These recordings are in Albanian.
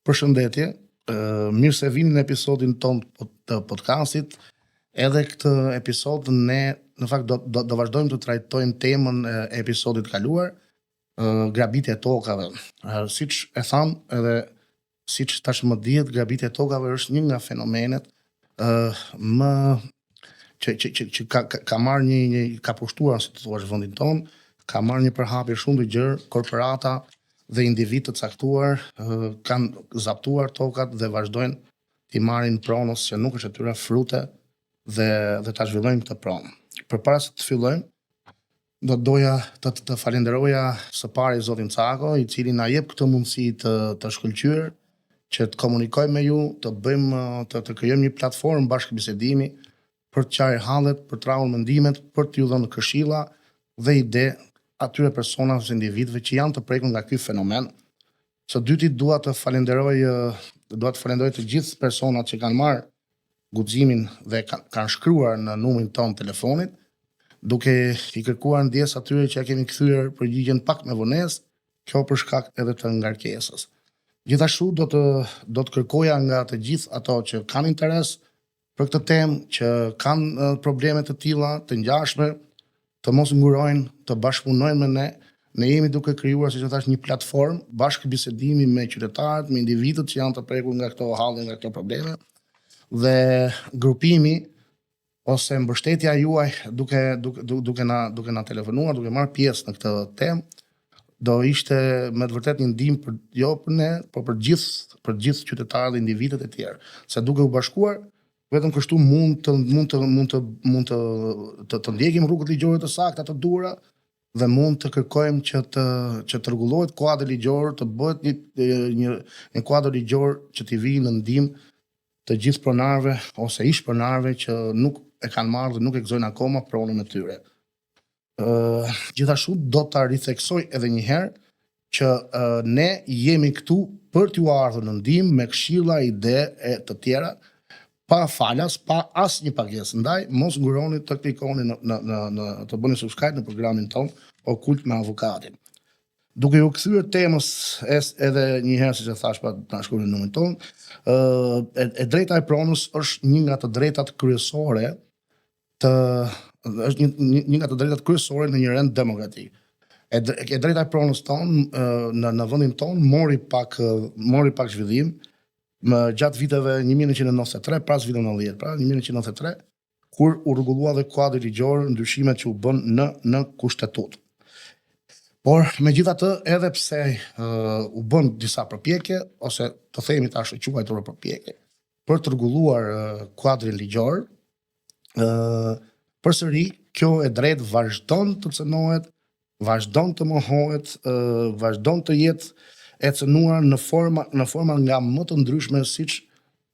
Përshëndetje, mirë se vini në episodin ton të podcastit. Edhe këtë episod ne në fakt do vazhdojmë të trajtojmë temën e episodit kaluar, grabitja e tokave. Siç e tham edhe siç tashmë dihet, grabitja e tokave është një nga fenomenet më që ka marrë ka pushtuar, si të thuash, vendin ton, ka marrë një përhapje shumë të gjerë. Korporata dhe individ të caktuar kanë zaptuar tokat dhe vazhdojnë t'i marrin pronës që nuk është e tyre frute dhe ta zhvillojnë këtë pronë. Përpara se të fillojmë, do doja të falenderoja së pari zotin Cako, i cili na jep këtë mundësi të shkëlqyer, që të komunikojmë me ju, të bëjmë të krijojmë një platformë bashkëbisedimi për të qarë hallet, për të rrahur mendimet, për t'ju dhënë këshilla dhe ide atyre personave ose individëve që janë të prekur nga ky fenomen. Së dyti dua të falenderoj të gjithë personat që kanë marrë guximin dhe kanë shkruar në numrin ton telefonit, duke i kërkuar ndjes atyre që ja kemi kthyer përgjigjen pak me vonesë, kjo për shkak edhe të ngarkesës. Gjithashtu do të kërkoja nga të gjithë ato që kanë interes për këtë temë, që kanë probleme të tilla, të ngjashme, të mos ngurojnë, të bashkëpunojnë me ne. Ne jemi duke krijuar, siç e thash, një platformë bashkëbisedimi me qytetarët, me individët që janë të prekur nga këto halle, nga këto probleme. Dhe grupimi ose mbështetja juaj duke na telefonuar, duke marrë pjesë në këtë temë, do ishte me të vërtet një ndihmë për ne, por për gjithë qytetarët dhe individët e tjerë. Se duke u bashkuar, vetëm kështu mund të ndjekim rrugët ligjore të sakta, të duhura, dhe mund të kërkojmë që të rregullohet kuadri ligjor, të bëhet një kuadër ligjor që t'i vijë në ndihmë të gjithë pronarëve ose ish pronarëve që nuk e kanë marrë dhe nuk e gëzojnë akoma pronën e tyre. Gjithashtu do ta ritheksoj edhe një herë që ne jemi këtu për t'ju ardhur në ndihmë me këshilla, ide e të tjera, pa falas, pa asnjë pagesë. Ndaj mos nguroni të klikoni të bëni subscribe në programin ton Okult me Avokatin. Duke u kthyer temës edhe një herë, siç e thash, pa ta shkruar në numrin ton, e drejta e pronës është një nga të drejtat kryesore është një nga të drejtat kryesore në një rend demokratik. E drejta e pronës ton në vendin ton mori pak zhvillim gjatë viteve 1993, pas vitit 90, pra 1993, kur u rregullua dhe kuadri ligjor, ndryshimet që u bën në kushtetut. Por megjithatë, edhe pse u bën disa përpjekje, ose të themi tash e quajtura përpjekje, për të rregulluar kuadrin ligjor, përsëri kjo e drejtë vazhdon të cënohet, vazhdon të mohohet, vazhdon të jetë e cënuar në forma nga më të ndryshme, siç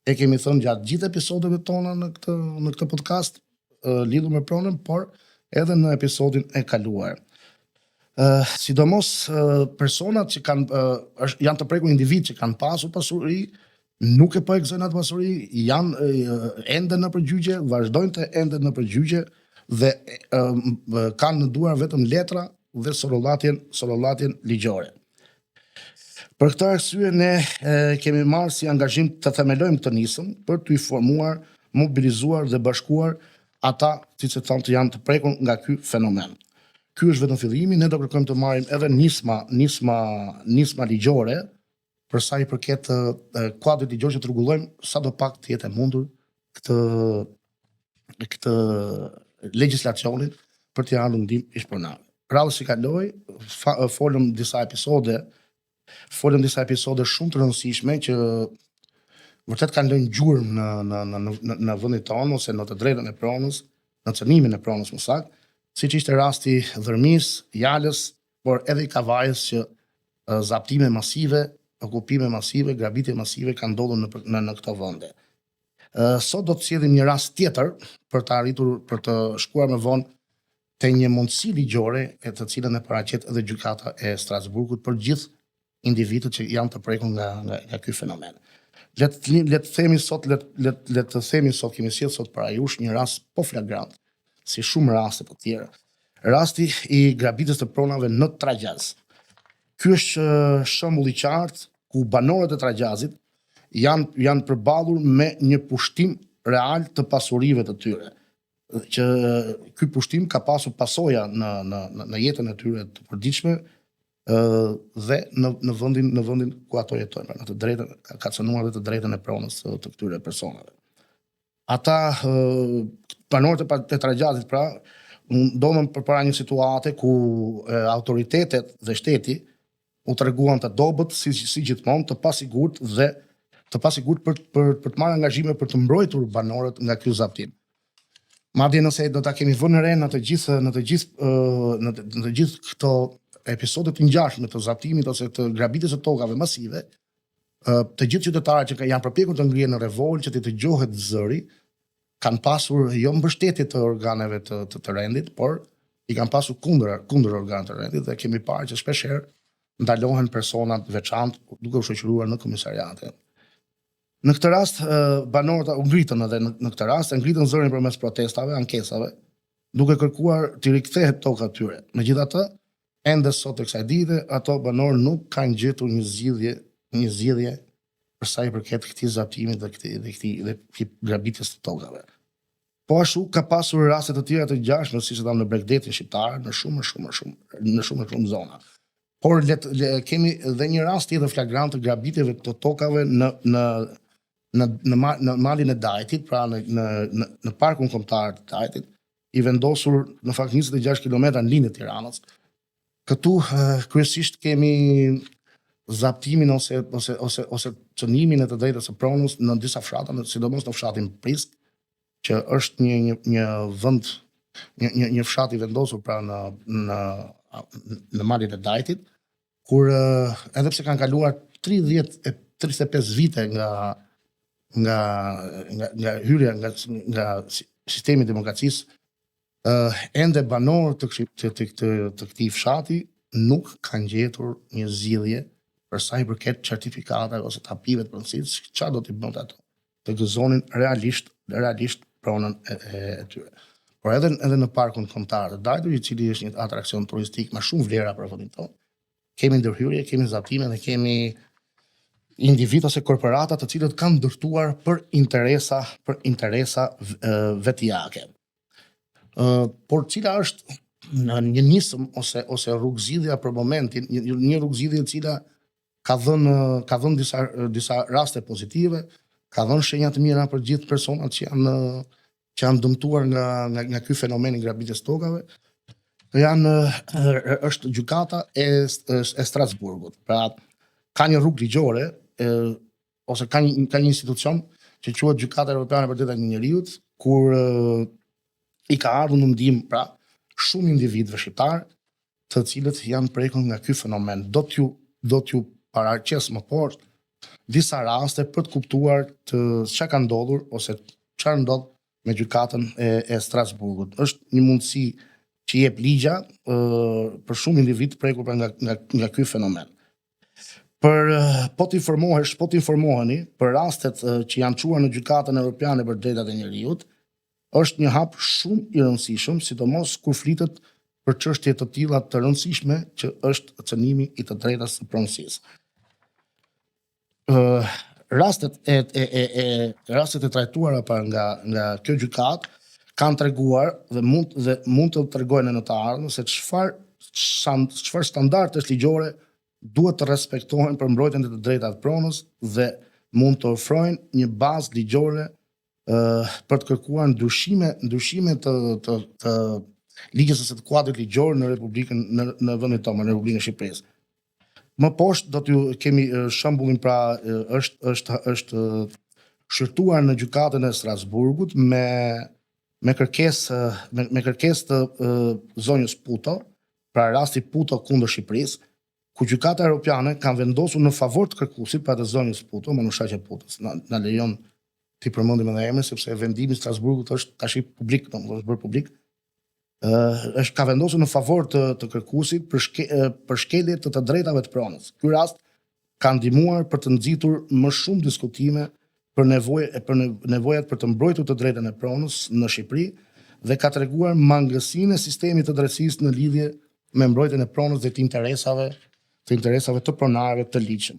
e kemi thënë gjatë gjithë episodeve tona në këtë podcast lidhur me pronën, por edhe në episodin e kaluar. Sidomos personat që janë të prekur individ që kanë pasur pasuri, nuk e po e gëzojnë atë pasuri, janë ende në përgjigje, vazhdojnë të ende në përgjigje dhe kanë në duar vetëm letra dhe sorollatjen ligjore. Për këtë arsye ne kemi marrë si angazhim të themelojmë këtë nisëm për t'u informuar, mobilizuar dhe bashkuar ata, siç e tham, të janë të prekur nga ky fenomen. Ky është vetëm fillimi, ne do kërkojmë të marrim edhe nisma ligjore për sa i përket kuadrit ligjor që të rregullojmë sadopak të jetë e mundur këtë legjislacionin për t'i ardhur ndihmë ish pronarëve. Radhës që kaloi, folëm disa episode shumë të rëndësishme që vërtet kanë lënë gjurmë në vendin tonë ose në të drejtën e pronës, në cënimin e pronës më saktë, siç ishte rasti Dhërmis, Jalës, por edhe i Kavajës, që zaptime masive, okupime masive, grabitje masive kanë ndodhur në këto vende. Sot do të sjellim një rast tjetër për të shkuar më vonë te një mundësi ligjore e të cilën e paraqet edhe gjykata e Strasburgut për gjithë individët që janë të prekur nga ky fenomen. Le të themi sot kemi sjellë sot para jush një rast po flagrant, si shumë raste të tjera. Rasti i grabitjes të pronave në Trajaz. Ky është shembull i qartë ku banorët e Trajazit janë përballur me një pushtim real të pasurive të tyre, që ky pushtim ka pasur pasoja në jetën e tyre të përditshme dhe në vendin ku ato jetojnë, në të drejtën ka cënuar dhe të drejtën e pronës të këtyre personave. Ata banorët e Trajgjatit pra ndodhen përpara një situate ku autoritetet dhe shteti u treguan të dobët si gjithmonë, të pasigurt për të marrë angazhime për të mbrojtur banorët nga ky zaptim. Madje nëse do ta kemi vënë re në të gjithë këto episode të ngjashme të zaptimit ose të grabitjes së tokave masive, të gjithë qytetarët që janë përpjekur të ngrihen në revoltë, që të dëgjohet zëri, kanë pasur jo mbështetje të organeve të rendit, por i kanë pasur kundër organeve të rendit, dhe kemi parë që shpeshherë ndalohen persona të veçantë duke u shoqëruar në komisariate. Në këtë rast, banorët u ngritën edhe në këtë rast, ngritën zërin përmes protestave, ankesave, duke kërkuar të rikthehet toka tyre. Megjithatë, ende sot e kësaj dite, ato banorë nuk kanë gjetur një zgjidhje për sa i përket këtij zaptimi dhe këtij grabitjes të tokave. Po ashtu ka pasur raste të tjera të ngjashme, siç e tham në Bregdetin shqiptar, në shumë zona. Por kemi edhe një rast tjetër flagrant të grabitjeve të tokave në malin e Dajtit, pra në parkun kombëtar të Dajtit, i vendosur në fakt 26 kilometra në lindje Tiranës. Këtu kryesisht kemi zaptimin ose cënimin e të drejtës së pronës në disa fshatra, sidomos në fshatin Prisk, që është një vend, një fshat i vendosur pra në malin e Dajtit, kur edhe pse kanë kaluar 35 vite nga hyrja nga sistemi i demokracisë, ende banorët të këtij fshati nuk kanë gjetur një zgjidhje për sa i përket certifikatave ose tapive të pronësisë, çfarë do t'i bënte ato, të gëzonin realisht pronën e tyre. Por edhe në parkun kombëtar të Dajtit, i cili është një atraksion turistik me shumë vlera për vendin tonë, kemi ndërhyrje, kemi zaptime dhe kemi individ ose korporata të cilët kanë ndërtuar për interesa vetjake. Por cila është një nisëm ose rrugëzidhja për momentin, një rrugëzidhje e cila ka dhënë disa raste pozitive, ka dhënë shenja të mira për gjithë personat që janë dëmtuar nga ky fenomen i grabitjes tokave. Është gjykata e Strasburgut. Pra, ka një rrugë ligjore ose ka një institucion që quhet Gjykata Evropiane për Drejtat e Njerëzit, kur i ka ardhur në ndihmë pra shumë individëve shqiptar, të cilët janë prekur nga ky fenomen. Do t'ju paraqes më poshtë disa raste për të kuptuar çka ka ndodhur ose çfarë ndodh me gjykatën e Strasburgut. Është një mundësi që jep ligja për shumë individ prekur nga ky fenomen. Po t'informoheni për rastet që janë çuar në Gjykatën Evropiane për Drejtat e Njerëzit, është një hap shumë i rëndësishëm, sidomos kur flitet për çështje të tilla të rëndësishme që është cënimi i të drejtës së pronësisë. Rastet e trajtuara nga kjo gjykatë kanë treguar dhe mund të tregojnë në të ardhmen se çfarë standardesh ligjore duhet të respektohen për mbrojtjen e të drejtave të pronës dhe mund të ofrojnë një bazë ligjore për të kërkuar ndryshime të ligjes së kuadrit ligjor në Republikën në vendin tonë, në Republikën e Shqipërisë. Më poshtë do t'ju kemi shembullin pra është shërtuar në gjykatën e Strasburgut me kërkesë të zonjës Puto, pra rasti Puto kundër Shqipërisë, ku gjykata europiane kanë vendosur në favor të kërkuesit, pra të zonjës Puto, Manushaqe Putos. Na lejon ti përmendim edhe emrin sepse vendimi i Strasburgut është tash publik, domethënë është bërë publik. Ka vendosur në favor të kërkuesit për shkelje të drejtave të pronës. Ky rast ka ndihmuar për të nxitur më shumë diskutime për nevojat për të mbrojtur të drejtën e pronës në Shqipëri dhe ka treguar mangësinë e sistemit të drejtësisë në lidhje me mbrojtjen e pronës dhe të interesave të pronarëve të ligjshëm.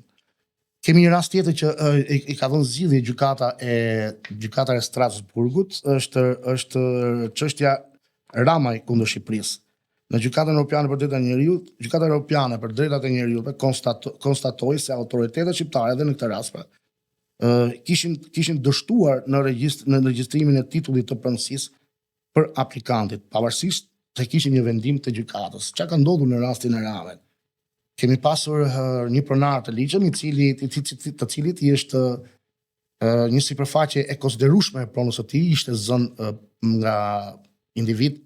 Kemi një rast tjetër që i ka dhënë zgjidhje gjykata e Strasburgut, është çështja Ramaj kundër Shqipërisë. Në Gjykatën Evropiane për Drejtat e Njerëzit, Gjykata Evropiane për Drejtat e Njerëzit konstatoi se autoritetet shqiptare edhe në këtë rast kishin dështuar në regjistrimin e titullit të pronësisë për aplikantit, pavarësisht se kishin një vendim të gjykatës. Çka ka ndodhur në rastin e Ramës? Kemi pasur një pronar të ligjit, të cilit i është një sipërfaqe e konsiderueshme e pronës së tij, ishte zënë nga individ,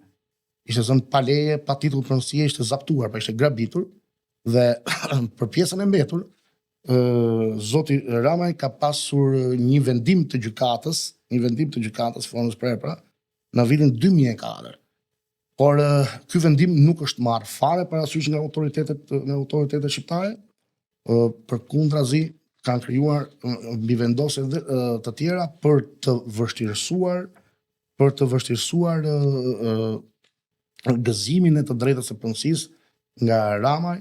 ishte zënë pa leje, pa titull pronësie, ishte zaptuar, pra ishte grabitur dhe për pjesën e mbetur, zoti Ramaj ka pasur një vendim të gjykatës Fonës Prepra në vitin 2004. Por ky vendim nuk është marrë fare parasysh nga autoritetet shqiptare, përkundrazi kanë krijuar mbivendosje të tjera për të vështirësuar gëzimin e të drejtës së pronësisë nga Ramaj,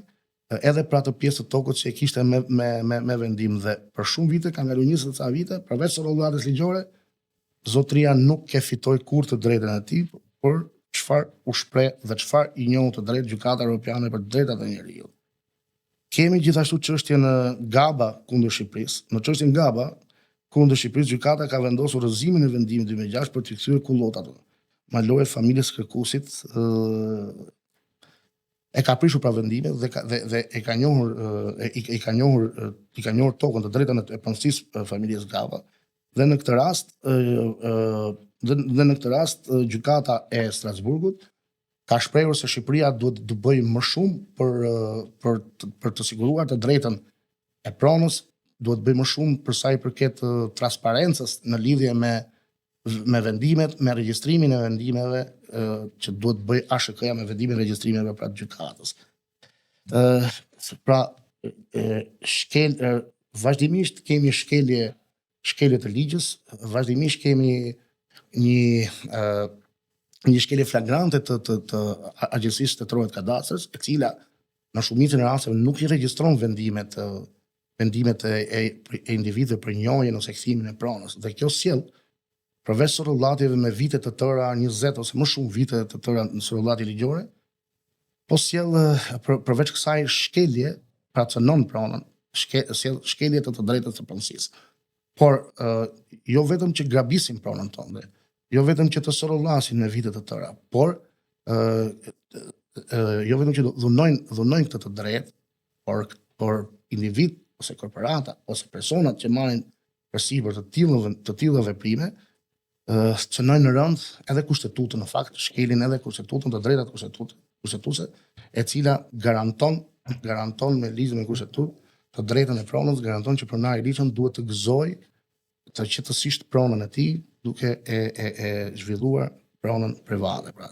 edhe për atë pjesë të tokës që e kishte me vendim, dhe për shumë vite, ka ngaluar 20 ca vite, përveç rregullatës ligjore, zotëria nuk e fitoi kurrë të drejtën e tij, por çfarë u shpreh dhe çfarë i njohur të drejtë Gjykata Evropiane për Drejtat e Njerëzit. Kemi gjithashtu çështjen Gaba kundër Shqipërisë. Në çështjen Gaba kundër Shqipërisë, gjykata ka vendosur rrëzimin e vendimit 2006 për të kthyer kullotat. Malohet familjes kërkuesit e ka prishur pra vendimet dhe e ka njohur tokën të drejtën e pronësisë familjes Gaba. Dhe në këtë rast gjykata e Strasburgut ka shprehur se Shqipëria duhet të bëjë më shumë për të siguruar të drejtën e pronës, duhet të bëjë më shumë për sa i përket transparencës në lidhje me vendimet, me regjistrimin e vendimeve që duhet bëj ASHK-ja me vendimin e regjistrimeve pra të gjykatës. Vazhdimisht kemi shkelje të ligjës, vazhdimisht kemi një shkelje flagrante të Agjencisë Shtetërore të Kadastrës, e cila në shumicën e rasteve nuk i regjistron vendimet e individëve për njohjen ose kthimin e pronës. Dhe kjo sjell, përveç rrollatjeve me vite të tëra, 20 ose më shumë vite të tëra në rrollatje ligjore, po sjell përveç kësaj shkelje, pra cënon pronën, sjell shkelje të drejtës së pronësisë. Por jo vetëm që grabisin pronën tonë, jo vetëm që të sorollasin me vite të tëra, por jo vetëm që dhunojnë këtë të drejtë, por individ ose korporata ose personat që marrin përsipër të tilla veprime, cënojnë në rënd edhe kushtetutën, në fakt shkelin edhe kushtetutën, të drejtat kushtetuese, e cila garanton me ligjin e kushtetutë të drejtën e pronës, garanton që pronari i ligjshëm duhet të gëzojë të qetësisht pronën e tij, duke e zhvilluar pronën private. Pra,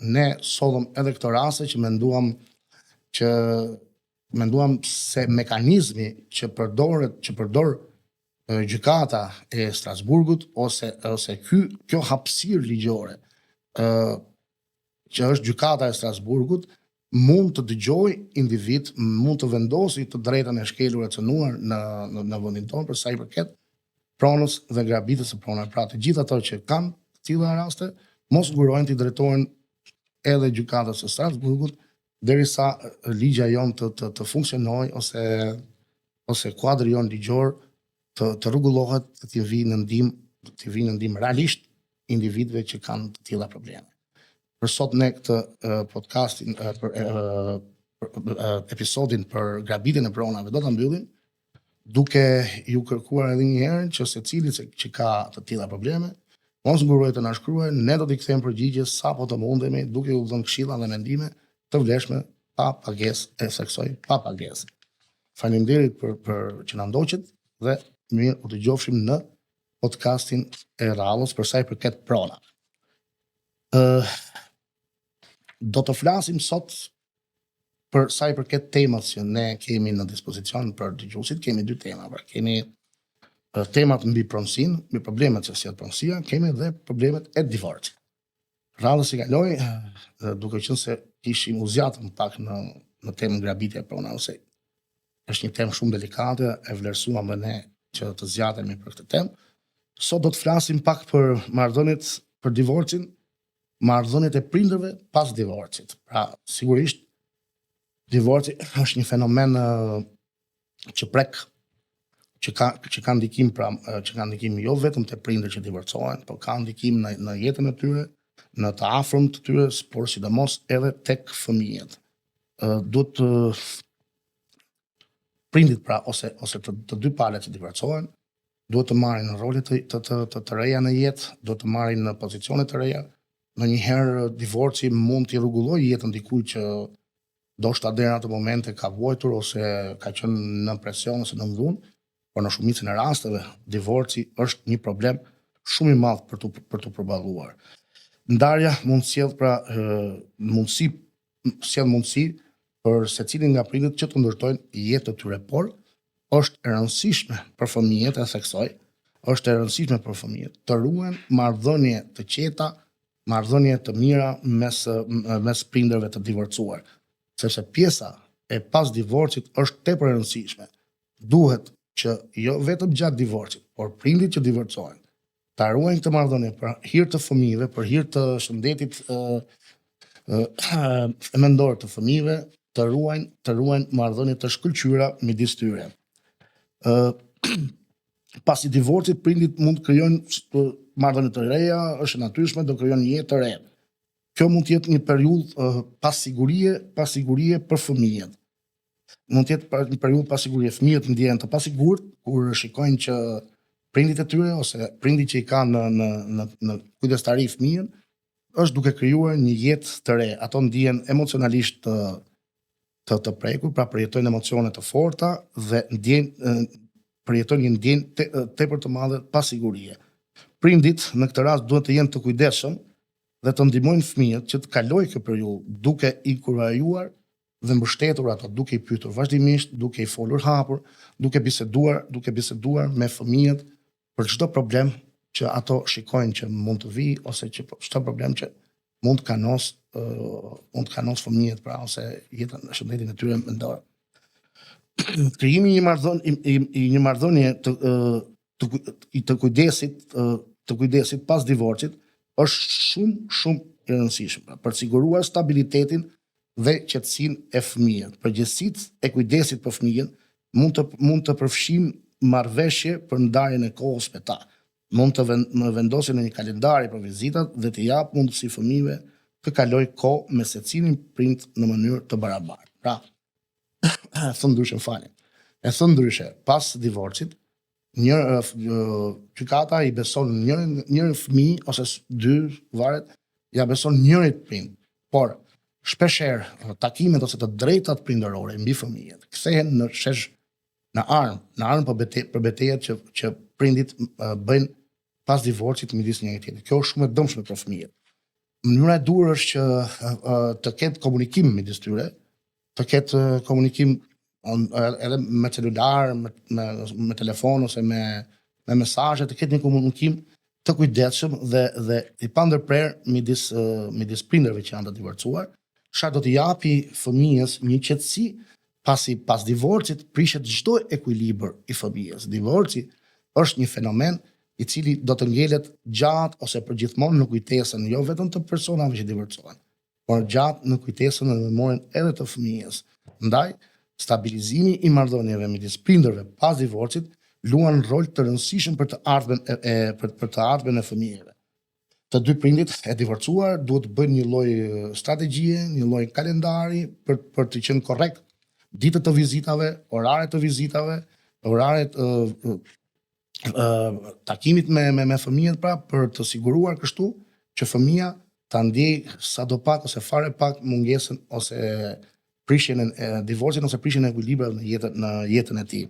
ne sollëm edhe këto raste që menduam se mekanizmi që përdor gjykata e Strasburgut ose kjo hapësirë ligjore që është gjykata e Strasburgut mund të dëgjoj individ, mund të vendosi të drejtën e shkelur e cënuar në vendin tonë për sa i përket pronës dhe grabitjes së pronave. Pra, të gjithë ato që kanë të tilla raste, mos ngurojnë të drejtohen edhe gjykatës së Strasburgut derisa ligja jon të funksionojë ose kuadri jon ligjor të rregullohet, të vinë në ndihmë realisht individëve që kanë të tilla probleme. Për sot ne këtë podcastin episodin për grabitjen e pronave do ta mbyllim, duke ju kërkuar edhe një herë që secili që ka të tilla probleme, mos ngurojë të na shkruajë, ne do t'i kthejmë përgjigje sapo të mundemi, duke u dhënë këshilla dhe mendime të vlefshme pa pagesë. Faleminderit për që na ndoqët dhe mirë u dëgjofshim në podcastin e radhës për sa i përket prona. Do të flasim sot për sa i përket temat që ne kemi në dispozicion për dëgjuesit. Kemi dy tema, kemi temat mbi pronësinë, mbi problemet që sjell pronësia, kemi edhe problemet e divorcit. Radhës i kaloi, duke qenë se ishim u zjatëm pak në temën grabitje e prona, ose është një temë shumë delikate, e vlerësuam dhe ne që të zgjatemi për këtë temë. Sot do të flasim pak për marrëdhëniet, për divorcin, marrëdhëniet e prindërve pas divorcit. Pra, sigurisht, divorci është një fenomen që prek, që ka ndikim, pra, që ka ndikim jo vetëm te prindërit që divorcohen, por ka ndikim në jetën e tyre, në të afërm të tyre, por sidomos edhe tek fëmijët. Duhet prindit, pra, ose të dy palët që divorcohen, duhet të marrin në role të reja në jetë, duhet të marrin në pozicione të reja. Ndonjëherë divorci mund t'i rregullojë jetën dikujt që ndoshta deri në atë momente ka vuajtur ose ka qenë në presion ose në dhunë, por në shumicën e rasteve divorci është një problem shumë i madh për tu përballuar. Ndarja mund sjell pra mundësi për secilin nga prindërit që të ndërtojnë jetë të tyre, por është e rëndësishme për fëmijët, e theksoj, është e rëndësishme për fëmijët të ruajnë marrëdhënie të qeta, marrëdhënie të mira mes prindërve të divorcuar, sepse pjesa e pas divorcit është tepër e rëndësishme. Duhet që jo vetëm gjatë divorcit, por prindit që divorcohen, ta ruajnë këtë marrëdhënie për hir të fëmijëve, për hir të shëndetit mendor të fëmijëve, të ruajnë marrëdhënie të shkëlqyera midis tyre. Pasi divorcit, prindit mund të krijojnë marrëdhënie të reja, është e natyrshme, do krijojnë një jetë të re. Kjo mund të jetë një periudhë pasigurie për fëmijët. Mund të jetë një periudhë pasigurie, fëmijët ndjehen të pasigurt kur shikojnë që prindit e tyre ose prindit që i kanë në kujdestari fëmijën është duke krijuar një jetë të re. Ato ndihen emocionalisht të prekur, pra përjetojnë emocione të forta dhe përjetojnë një ndjenjë tepër të madhe pasigurie. Prindit në këtë rast duhet të jenë të kujdesshëm dhe të ndihmojnë fëmijët që të kalojë këtë periudhë duke i kurajuar dhe mbështetur ato, duke i pyetur vazhdimisht, duke i folur hapur, duke biseduar me fëmijët për çdo problem që ato shikojnë që mund të vijë ose që çdo problem që mund të kanos fëmijët, pra, ose jetën e shëndetin e tyre mendor. Krijimi i një marrëdhënie të kujdesit pas divorcit është shumë e rëndësishme për të siguruar stabilitetin dhe qetësinë e fëmijës. Përgjegjësitë e kujdesit për fëmijën mund të përfshijnë marrëveshje për ndarjen e kohës me ta. Mund të vendosin në një kalendar për vizitat dhe të jap mundësi fëmijëve të kalojë kohë me secilin prind në mënyrë të barabartë. Pra, e thënë ndryshe, pas divorcit, gjykata i beson njërin fëmijë ose dy, varet, ja beson njërit prind. Por shpeshherë takimet ose të drejtat prindërore mbi fëmijët kthehen në shesh, në armë për betejat që prindit bëjnë pas divorcit midis njëri tjetrit. Kjo është shumë e dëmshme për fëmijët. Mënyra e dur është që të ketë komunikim midis tyre, të ketë komunikim edhe me celular, me telefon ose me mesazhe, të ketë një komunikim të kujdesshëm dhe i pandërprer midis prindërve që janë të divorcuar, çfarë do t'i japi fëmijës një qetësi pasi pas divorcit prishet çdo ekuilibër i fëmijës. Divorci është një fenomen i cili do të ngjelet gjatë ose përgjithmonë në kujtesën jo vetëm të personave që divorcohen, por gjatë në kujtesën dhe memorien edhe të fëmijës. Ndaj, stabilizimi i marrëdhënieve midis prindërve pas divorcit luan rol të rëndësishëm për të ardhmen e fëmijëve. Të dy prindit e divorcuar duhet të bëjnë një lloj strategjie, një lloj kalendari për të qenë korrekt ditët të vizitave, oraret të vizitave, oraret takimit me fëmijët, pra, për të siguruar kështu që fëmia ta ndjej sadopak ose fare pak mungesën ose prishjen e divorcit ose prishjen e ekuilibrit në jetën e tij.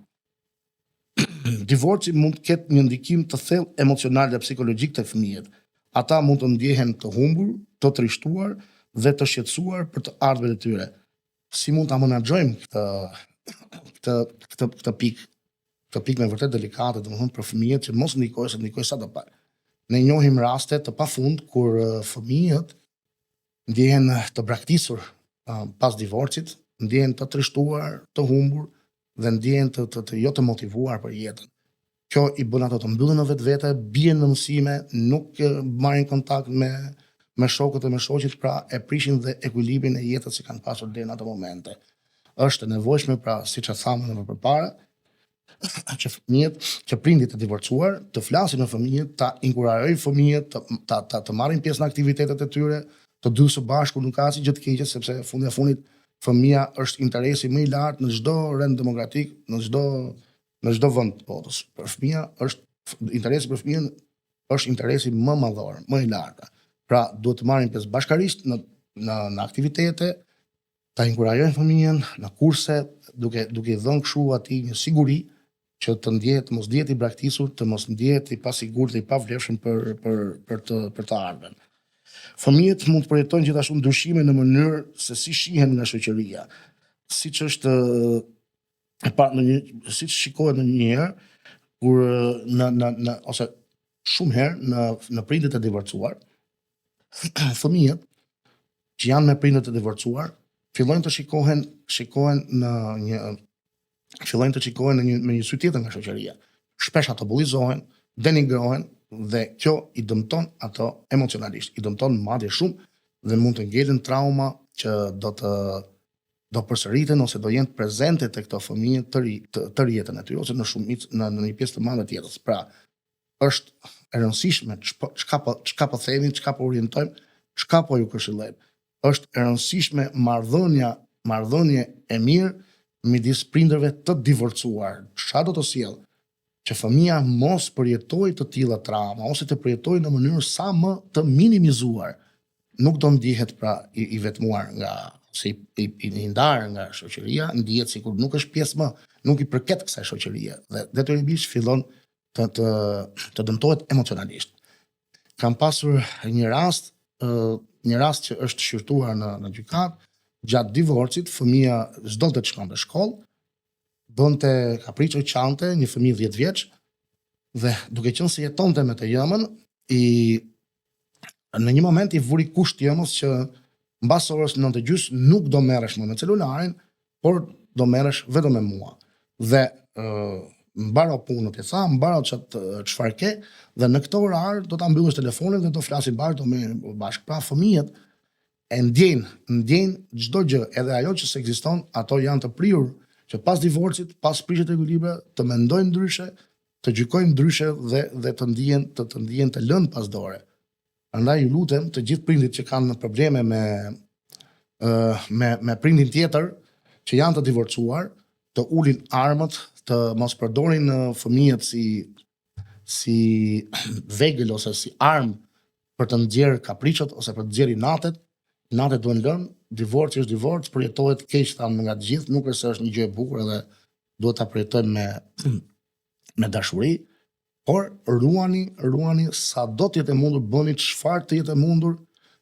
Divorci mund të ketë një ndikim të thellë emocional dhe psikologjik tek fëmijët. Ata mund të ndjehen të humbur, të trishtuar dhe të shqetësuar për të ardhmen e tyre. Si mund ta menaxhojmë këtë pikë? Këtë pikë me vërtet delikate, domethënë për fëmijët që mos ndikojë sadopak. Ne njohim raste të pafund kur fëmijët ndjehen të braktisur pas divorcit, ndjehen të trishtuar, të humbur, dhe ndjehen të jo të motivuar për jetën. Kjo i bën ato të mbyllen në vetvete, bien në mësime, nuk marrin kontakt me shokët e me shoqit, pra e prishin dhe ekuilibrin e jetës që kanë pasur deri në ato momente. Është e nevojshme, pra, siç e thamë më përpara, që fëmijët, që prindit e divorcuar të flasin me fëmijët, ta inkurajojnë fëmijët të marrin pjesë në aktivitetet e tyre, të dy së bashku, nuk ka asgjë të keqe, sepse fundi e fundit fëmia është interesi më i lartë në çdo rend demokratik, në çdo vend të botës. Për fëmia interesi për fëmijën është interesi më madhor, më i lartë. Pra duhet të marrin pjesë bashkarisht në aktivitete, ta inkurajojnë fëmijën në kurse, duke i dhënë kështu atij një siguri që të mos ndihet i braktisur, të mos ndihet i pasigurt dhe i pavlefshëm për të ardhmen. Fëmijët mund të përjetojnë gjithashtu ndryshime në mënyrë se si shihen nga shoqëria. Siç është siç shikohet në një herë kur ose shumë herë në prindët e divorcuar, fëmijët që janë me prindët e divorcuar fillojnë të shikohen me një sy tjetër nga shoqëria. Shpesh ato bullizohen, denigrohen dhe kjo i dëmton ato emocionalisht, i dëmton madje shumë dhe mund të ngelen trauma që do përsëriten ose do jenë prezente tek këto fëmijë të jetën e tyre ose në një pjesë të madhe të jetës. Pra, është e rëndësishme çka po themi, çka po orientojmë, çka po ju këshillojmë. Është e rëndësishme marrëdhënie e mirë midis prindërve të divorcuar. Çfarë do të sjellë? Që fëmia mos përjetojë të tilla trauma ose të përjetojë në mënyrë sa më të minimizuar. Nuk do ndihet pra i vetmuar ose i ndarë nga shoqëria, ndihet sikur nuk është pjesë më, nuk i përket kësaj shoqërie dhe detyrimisht fillon të dëmtohet emocionalisht. Kam pasur një rast që është shqyrtuar në gjykat, gjatë divorcit, fëmia s'dolte të shkonte në shkollë, bënte kapriço, qante, një fëmijë 10 vjeç, dhe duke qenë se jetonte me të jëmën, në një moment i vuri kusht jëmës që mbas orës 9:30 nuk do merresh më me celularin, por do merresh vetëm me mua. Dhe mbaro punët e tha, mbaro çfarë ke, dhe në këtë orar do ta mbyllësh telefonin dhe do flasim bashkë, do merrem bashkë. Pra fëmijët e ndjejnë çdo gjë, edhe ajo që s'ekziston, ato janë të prirur që pas divorcit, pas prishjes të ekuilibrit, të mendojnë ndryshe, të gjykojnë ndryshe dhe të ndihen të lënë pas dore. Prandaj ju lutem të gjithë prindit që kanë probleme me prindin tjetër që janë të divorcuar, të ulin armët, të mos përdorin fëmijët si vegël ose si armë për të nxjerrë kapriçot ose për të nxjerrë inatet. Inatet duhen lënë, divorci është divorc, përjetohet keq thamë nga të gjithë, nuk është se është një gjë e bukur dhe duhet ta përjetojmë me dashuri, por ruani sa do të jetë e mundur, bëni çfarë të jetë e mundur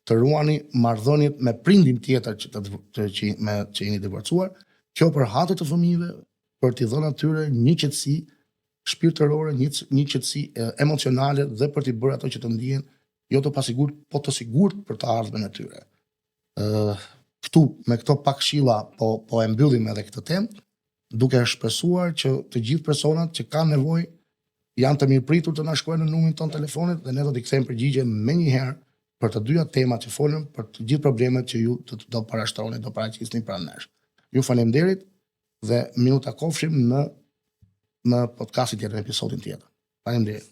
të ruani marrëdhëniet me prindin tjetër që jeni divorcuar. Kjo për hate të fëmijëve, për t'i dhënë atyre një qetësi shpirtërore, një qetësi emocionale dhe për t'i bërë ato që të ndihen jo të pasigurt, po të sigurt për të ardhmen e tyre. Këtu me këto pak këshilla po e mbyllim edhe këtë temë, duke shpresuar që të gjithë personat që kanë nevojë janë të mirëpritur të na shkruajnë në numrin ton telefonit dhe ne do t'i kthejmë përgjigje menjëherë për të dyja temat që folëm, për të gjithë problemet që ju do parashtroni, do paraqisni pranë nesh. Ju faleminderit dhe miru takofshim në podcastin tjetër, në episodin tjetër. Faleminderit.